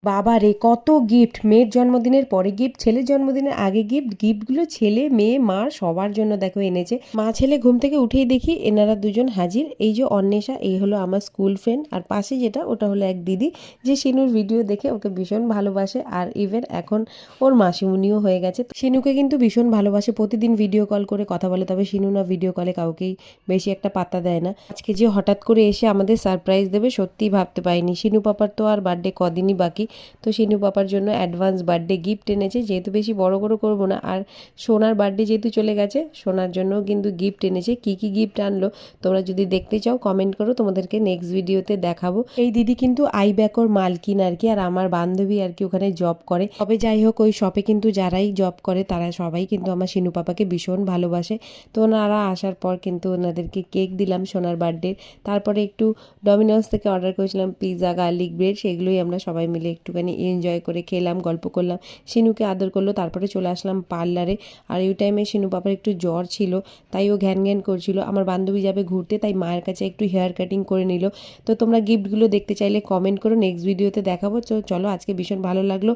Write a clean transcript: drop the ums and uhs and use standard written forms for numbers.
বাবা রে, কত গিফট! মেয়ের জন্মদিনের পরে গিফট, ছেলের জন্মদিনের আগে গিফট, গিফটগুলো ছেলে মেয়ে মা সবার জন্য দেখো এনেছে। মা ছেলে ঘুম থেকে উঠেই দেখি এনারা দুজন হাজির। এই যে অন্বেষা, এই হলো আমার স্কুল ফ্রেন্ড, আর পাশে যেটা ওটা হলো এক দিদি, যে শিনুর ভিডিও দেখে ওকে ভীষণ ভালোবাসে, আর ইভেন এখন ওর মাসিমুনিও হয়ে গেছে। শিনুকে কিন্তু ভীষণ ভালোবাসে, প্রতিদিন ভিডিও কল করে কথা বলে, তবে শিনু না ভিডিও কলে কাউকেই বেশি একটা পাত্তা দেয় না। আজকে যে হঠাৎ করে এসে আমাদের সারপ্রাইজ দেবে সত্যিই ভাবতে পারিনি। শিনু পাপার তো আর বার্থডে কদিনই বাকি, তো শিনু পাপার জন্য অ্যাডভান্স বার্থডে গিফট এনেছে, যেহেতু বেশি বড় করে করবো না। আর সোনার বার্থডে যেহেতু চলে গেছে, সোনার জন্য কিন্তু গিফট এনেছে। কি কি গিফট আনলো তোমরা যদি দেখতে চাও কমেন্ট করো, তোমাদেরকে নেক্সট ভিডিওতে দেখাবো। এই দিদি কিন্তু আইব্যাকোর মালকিন আর কি, আর আমার বান্ধবী আর কি ওখানে জব করে। তবে যাই হোক, ওই শপে কিন্তু যারাই জব করে তারা সবাই কিন্তু আমার শিনু পাপাকে ভীষণ ভালোবাসে। তো ওনারা আসার পর কিন্তু ওনাদেরকে কেক দিলাম সোনার বার্থডে। তারপরে একটু ডমিনোস থেকে অর্ডার করেছিলাম পিৎজা, গার্লিক ব্রেড, সেগুলোই আমরা সবাই মিলে একটুখানি এনজয় করে খেলাম, গল্প করলাম, শিনুকে আদর করলো। তারপরে চলে আসলাম পার্লারে। আর এই টাইমে শিনু পাপার একটু জ্বর ছিল, তাই ও ঘ্যান ঘ্যান করছিল। আমার বান্ধবী যাবে ঘুরতে, তাই মায়ের কাছে একটু হেয়ার কাটিং করে নিল। তো তোমরা গিফটগুলো দেখতে চাইলে কমেন্ট করো, নেক্সট ভিডিওতে দেখাবো। তো চলো, আজকে ভীষণ ভালো লাগলো।